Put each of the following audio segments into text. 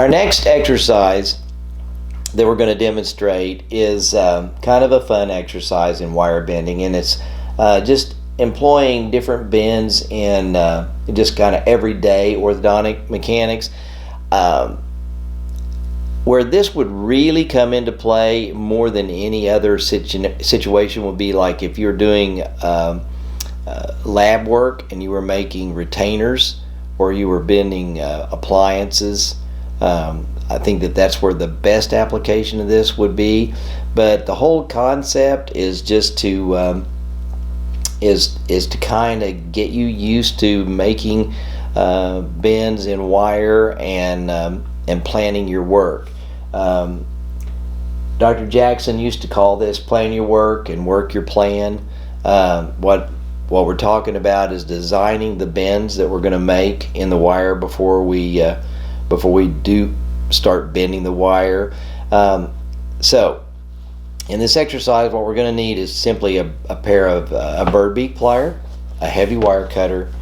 Our next exercise that we're going to demonstrate is kind of a fun exercise in wire bending, and it's just employing different bends in just kind of everyday orthodontic mechanics. Where this would really come into play more than any other situation would be like if you're doing lab work and you were making retainers or you were bending appliances. I think that that's where the best application of this would be, but the whole concept is just to is to kind of get you used to making bends in wire and planning your work. Dr. Jackson used to call this plan your work and work your plan. What we're talking about is designing the bends that we're going to make in the wire before we do start bending the wire. So in this exercise, what we're going to need is simply a pair of a bird beak plier, a heavy wire cutter,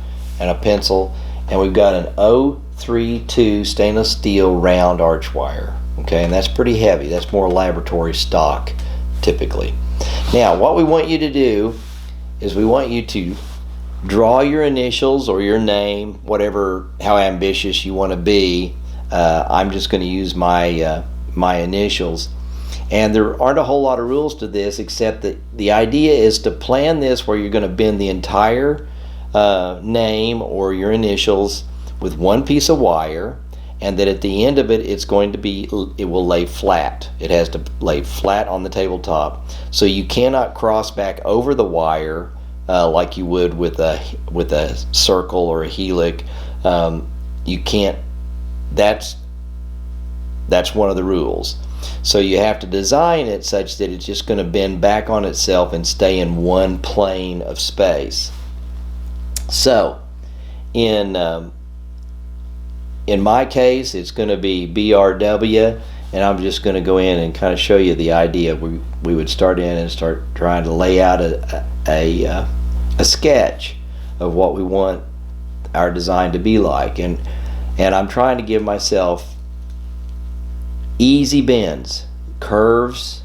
and a pencil, and we've got an 032 stainless steel round arch wire. Okay, and that's pretty heavy. That's more laboratory stock typically. Now what we want you to do is we want you to draw your initials or your name, whatever, how ambitious you want to be. I'm just going to use my initials, and there aren't a whole lot of rules to this, except that the idea is to plan this where you're going to bend the entire name or your initials with one piece of wire, and that at the end of it, it will lay flat. It has to lay flat on the tabletop, so you cannot cross back over the wire like you would with a circle or a helix. You can't. That's one of the rules. So you have to design it such that it's just going to bend back on itself and stay in one plane of space. So in my case, it's going to be BRW, and I'm just going to go in and kind of show you the idea. We would start in and start trying to lay out a sketch of what we want our design to be like, and I'm trying to give myself easy bends, curves,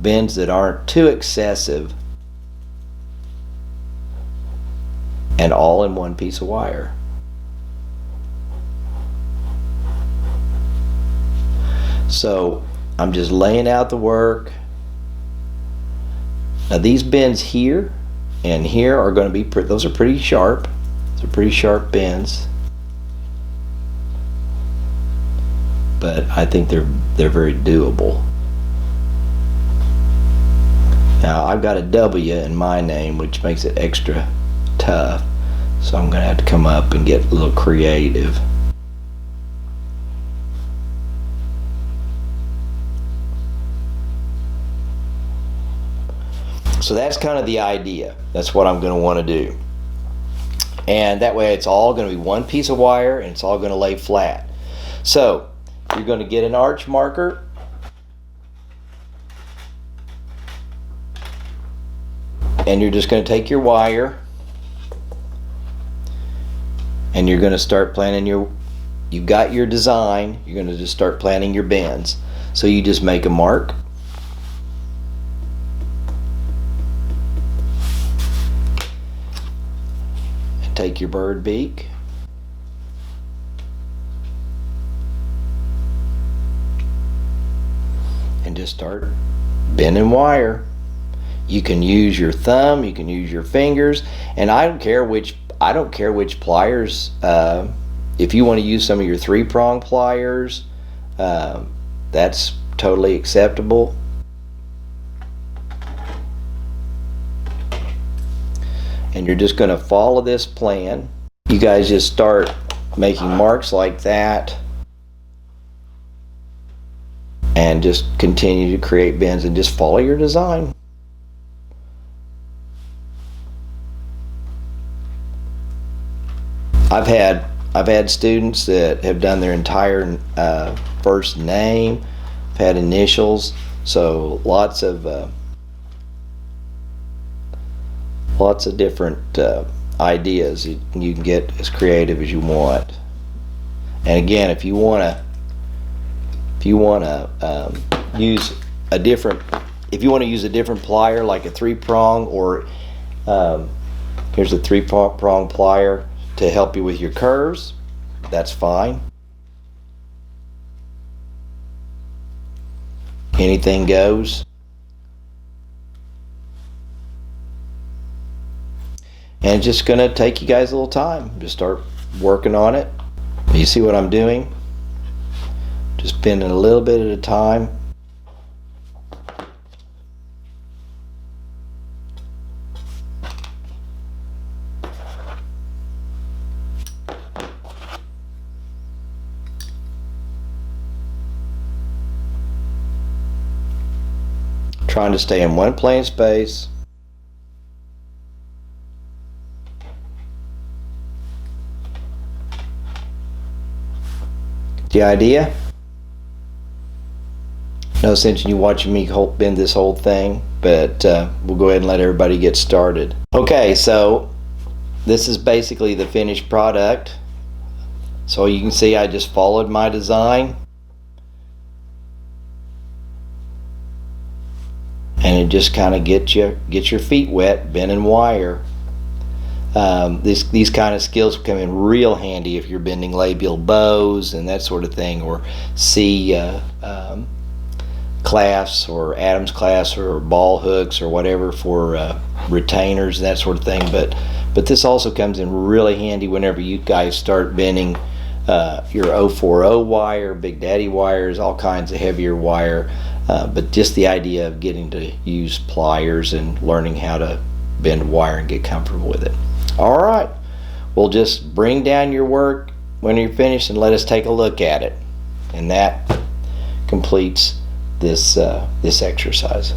bends that aren't too excessive, and all in one piece of wire. So I'm just laying out the work. Now these bends here and here are going to be those are pretty sharp. Those are pretty sharp bends, but I think they're very doable. Now I've got a W in my name, which makes it extra tough, so I'm going to have to come up and get a little creative. So that's kind of the idea. That's what I'm going to want to do. And that way it's all going to be one piece of wire and it's all going to lay flat. So you're going to get an arch marker, and you're just going to take your wire and you're going to start planning you've got your design, you're going to just start planning your bends. So you just make a mark, and take your bird beak, and just start bending wire. You can use your thumb, you can use your fingers, and I don't care which pliers. If you want to use some of your 3-prong pliers, that's totally acceptable. And you're just going to follow this plan. You guys just start making marks like that and just continue to create bends and just follow your design. I've had students that have done their entire first name, I've had initials, so lots of different ideas. You can get as creative as you want. And again, if you want to you want to use a different, if you want to use a different plier like a 3-prong, or here's a 3-prong plier to help you with your curves, that's fine. Anything goes. And it's just going to take you guys a little time. Just start working on it. You see what I'm doing? Just bending a little bit at a time. Trying to stay in one plane space. The idea? No sense in you watching me bend this whole thing, but we'll go ahead and let everybody get started. Okay, so this is basically the finished product. So you can see I just followed my design, and it just kind of get your feet wet bending wire. These kind of skills come in real handy if you're bending labial bows and that sort of thing, or C clasps or Adams clasps or ball hooks or whatever for retainers and that sort of thing. But this also comes in really handy whenever you guys start bending your 040 wire, Big Daddy wires, all kinds of heavier wire. But just the idea of getting to use pliers and learning how to bend wire and get comfortable with it. All right, well, just bring down your work when you're finished and let us take a look at it. And that completes this exercise.